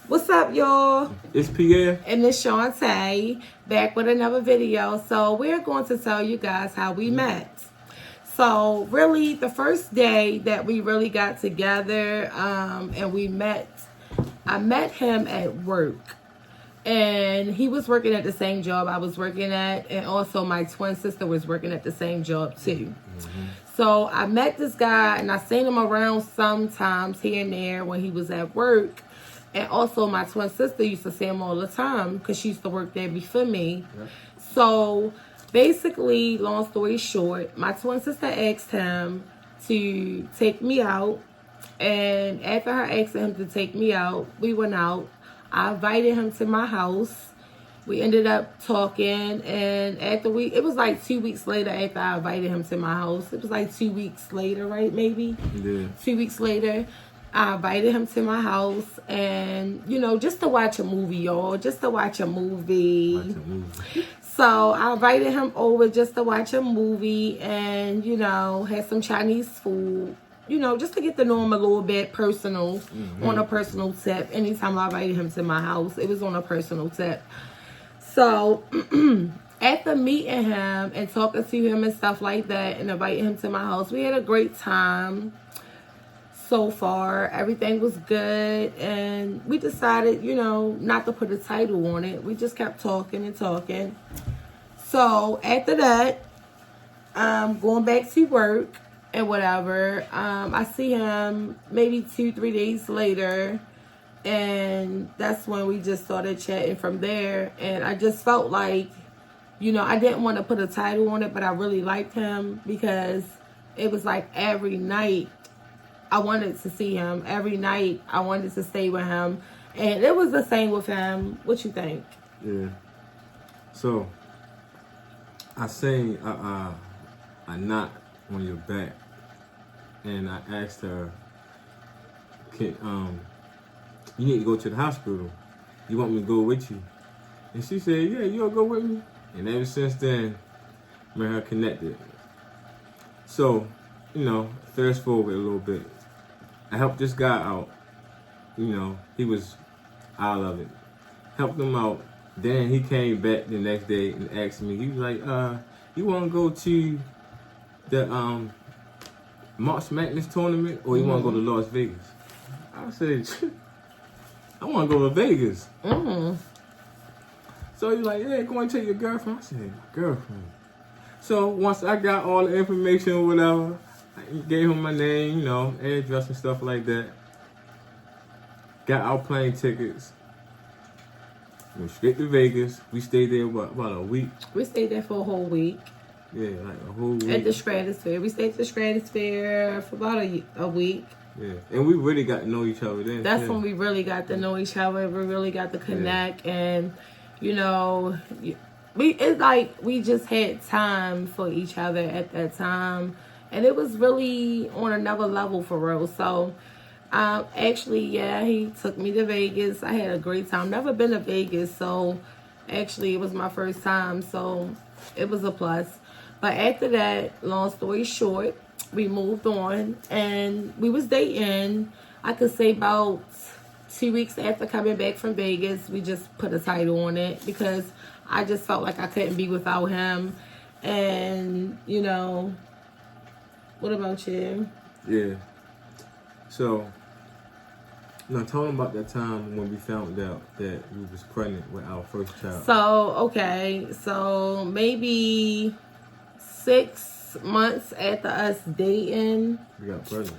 What's up, y'all? It's Pierre. And it's Shantae, back with another video. So we're going to tell you guys how we met. So really, the first day that we really got together and we met, I met him at work. And he was working at the same job I was working at. And also my twin sister was working at the same job too. So I met this guy and I seen him around sometimes here and there when he was at work. And also my twin sister used to see him all the time because she used to work there before me. Yep. So basically, long story short, my twin sister asked him to take me out. And after her asking him to take me out, we went out. I invited him to my house. We ended up talking, and after it was like 2 weeks later after I invited him to my house. It was like 2 weeks later, right? Maybe? Yeah. 2 weeks later, I invited him to my house, and, you know, just to watch a movie, y'all. Just to watch a movie. So I invited him over just to watch a movie and, you know, had some Chinese food. You know, just to get to know him a little bit personal, on a personal tip. Anytime I invited him to my house, it was on a personal tip. So, after meeting him and talking to him and stuff like that and inviting him to my house, we had a great time so far. Everything was good. And we decided, you know, not to put a title on it. We just kept talking and talking. So, after that, going back to work and whatever, I see him maybe 2-3 days later, and that's when we just started chatting from there. And I just felt like, you know, I didn't want to put a title on it, but I really liked him because it was like every night I wanted to see him. Every night I wanted to stay with him, and it was the same with him. What you think? Yeah. So I seen a knot on your back. And I asked her, you need to go to the hospital. You want me to go with you? And she said, yeah, you'll go with me. And ever since then, me and her connected. So, you know, fast forward a little bit. I helped this guy out. You know, he was out of it. Helped him out. Then he came back the next day and asked me, he was like, you want to go to the, March Madness tournament, or you want to go to Las Vegas? I said, I want to go to Vegas. So he's like, yeah, go and take your girlfriend. I said, girlfriend. So once I got all the information or whatever, I gave him my name, you know, address and stuff like that. Got our plane tickets. Went straight to Vegas. We stayed there, about a week? We stayed there for a whole week. Yeah, like a whole week. At the Stratosphere. We stayed at the Stratosphere for about a week. Yeah, and we really got to know each other then. That's when we really got to know each other. We really got to connect. And, you know, it's like we just had time for each other at that time. And it was really on another level for real. So, actually, yeah, he took me to Vegas. I had a great time. Never been to Vegas. So, actually, it was my first time. So, it was a plus. But after that, long story short, we moved on and we was dating. I could say about 2 weeks after coming back from Vegas, we just put a title on it because I just felt like I couldn't be without him. And, you know, what about you? Yeah. So, now tell them about that time when we found out that we was pregnant with our first child. So, okay. So, maybe 6 months after us dating, we got pregnant.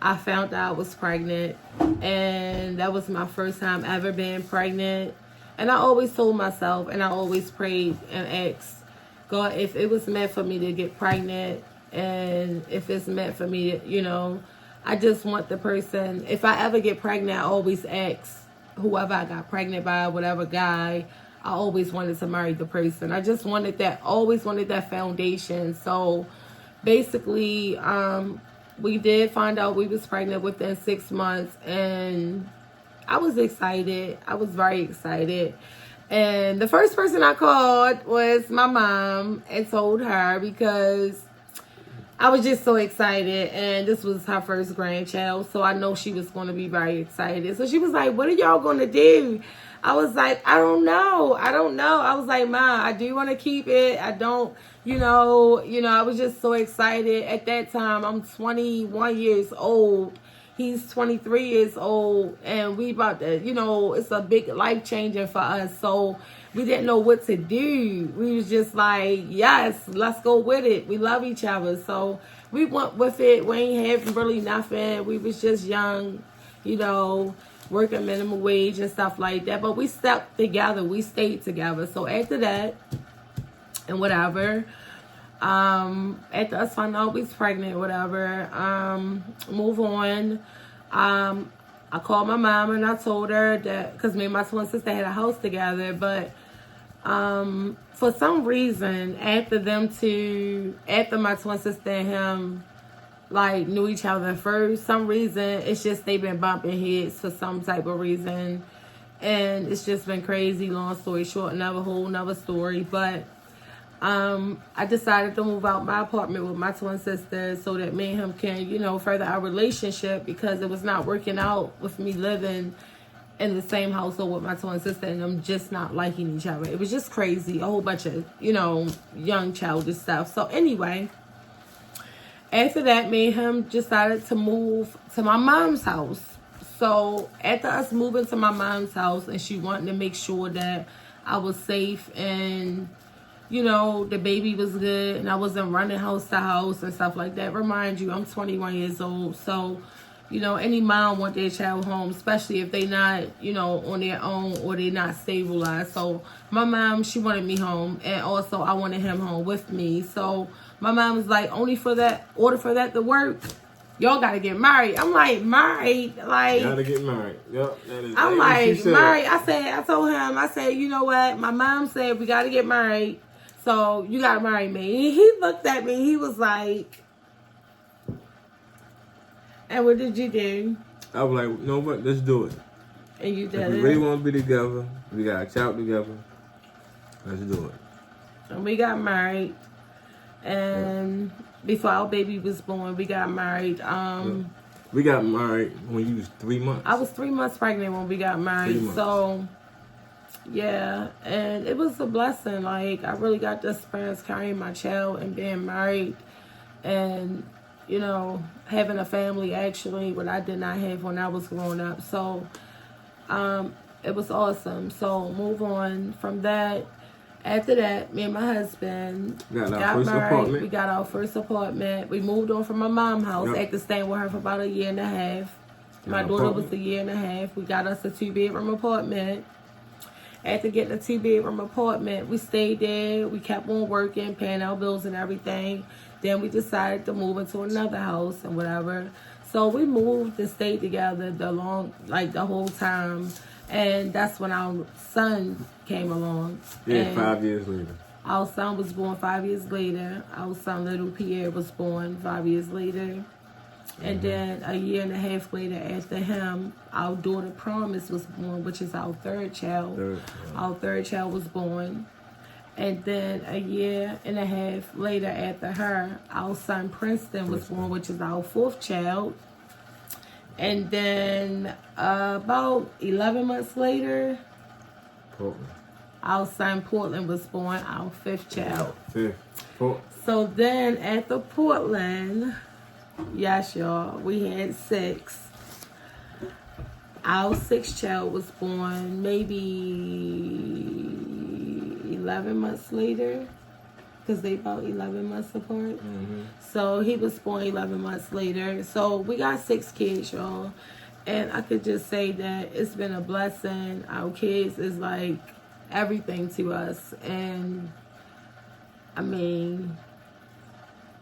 I found out I was pregnant, and that was my first time ever being pregnant. And I always told myself, and I always prayed and asked God if it was meant for me to get pregnant, and if it's meant for me to, you know, I just want the person, if I ever get pregnant, I always ask whoever I got pregnant by, whatever guy, I always wanted to marry the person. I just wanted that, always wanted that foundation. So basically, we did find out we was pregnant within 6 months, and I was excited. I was very excited. And the first person I called was my mom and told her because I was just so excited, and this was her first grandchild, so I know she was going to be very excited. So she was like, "What are y'all going to do?" I was like, "I don't know. I don't know." I was like, "Ma, I do want to keep it. I don't, I was just so excited. At that time, I'm 21 years old. He's 23 years old, and we about to, it's a big life changing for us. So we didn't know what to do. We was just like, yes, let's go with it. We love each other. So we went with it. We ain't having really nothing. We was just young, working minimum wage and stuff like that. But we stuck together. We stayed together. So after that, and whatever, after us finding out we was pregnant, whatever, move on. I called my mom and I told her that, because me and my twin sister had a house together, but for some reason, after my twin sister and him like knew each other first, some reason it's just they've been bumping heads for some type of reason, and it's just been crazy. Long story short, another story, but I decided to move out my apartment with my twin sister so that me and him can, further our relationship, because it was not working out with me living in the same household with my twin sister and them just not liking each other. It was just crazy. A whole bunch of, young childish stuff. So anyway, after that, me and him decided to move to my mom's house. So after us moving to my mom's house, and she wanted to make sure that I was safe and the baby was good and I wasn't running house to house and stuff like that. Remind you, I'm 21 years old. So, any mom want their child home, especially if they not, on their own or they not stabilized. So my mom, she wanted me home, and also I wanted him home with me. So my mom was like, order for that to work, y'all gotta get married. I'm like, married? Like, gotta get married. Yep. I'm like, married. I told him, you know what? My mom said we gotta get married. So you gotta marry me. He looked at me. He was like, "And what did you do?" I was like, "No, what? Let's do it." And you did if it. we really want to be together, we got a child together. Let's do it. And we got married. And before our baby was born, we got married. We got married when you was 3 months. I was 3 months pregnant when we got married. So yeah, and it was a blessing. Like, I really got to experience carrying my child and being married and, having a family, actually, what I did not have when I was growing up. So it was awesome. So move on from that. After that, me and my husband got married. Apartment. We got our first apartment. We moved on from my mom's house after staying with her for about 1.5 years. My daughter was 1.5 years. We got us a 2-bedroom apartment. After getting a 2-bedroom apartment, we stayed there. We kept on working, paying our bills and everything. Then we decided to move into another house and whatever. So we moved and stayed together the whole time. And that's when our son came along. Yeah, and 5 years later. Our son was born 5 years later. Our son, little Pierre, was born 5 years later. And then 1.5 years later after him, our daughter Promise was born, which is our third child. Our third child was born. And then 1.5 years later after her, our son Princeton was born, which is our fourth child. And then about 11 months later, our son Portland was born, our fifth child. So then after Portland, yes, y'all, we had 6. Our sixth child was born maybe 11 months later, because they about 11 months apart. So he was born 11 months later. So we got 6 kids, y'all. And I could just say that it's been a blessing. Our kids is like everything to us. And I mean,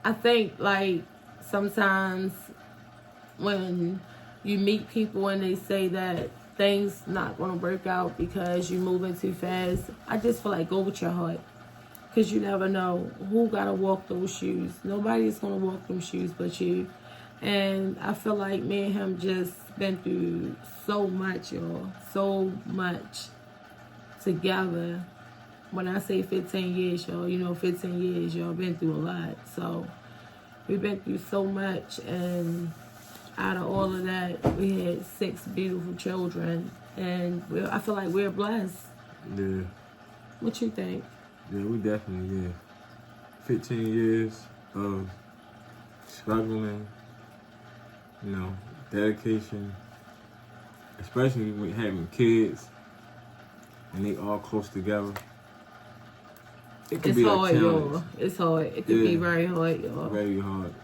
I think like sometimes when you meet people and they say that things not going to work out because you're moving too fast, I just feel like go with your heart. Because you never know who got to walk those shoes. Nobody's going to walk them shoes but you. And I feel like me and him just been through so much, y'all. So much together. When I say 15 years, y'all, 15 years, y'all been through a lot. So, we've been through so much, and out of all of that, we had 6 beautiful children, and I feel like we're blessed. Yeah. What you think? Yeah, we definitely, yeah. 15 years of struggling, you know, dedication, especially when having kids and they all close together. It could It's be hard, a y'all. challenge. It's hard. It could be very hard, y'all. Very hard.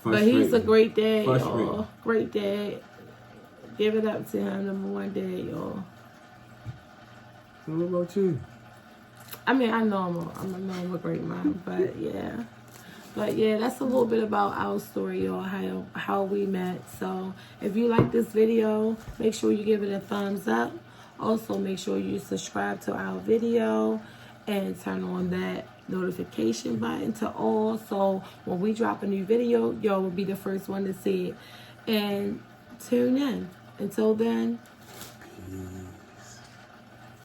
But he's a great dad, y'all. Frustrating. Great dad. Give it up to him, #1 dad, y'all. So what about you? I mean, I know I'm a great mom, but yeah. But yeah, that's a little bit about our story, y'all, how we met. So if you like this video, make sure you give it a thumbs up. Also, make sure you subscribe to our video and turn on that notification button to all. So when we drop a new video, y'all will be the first one to see it. And tune in. Until then,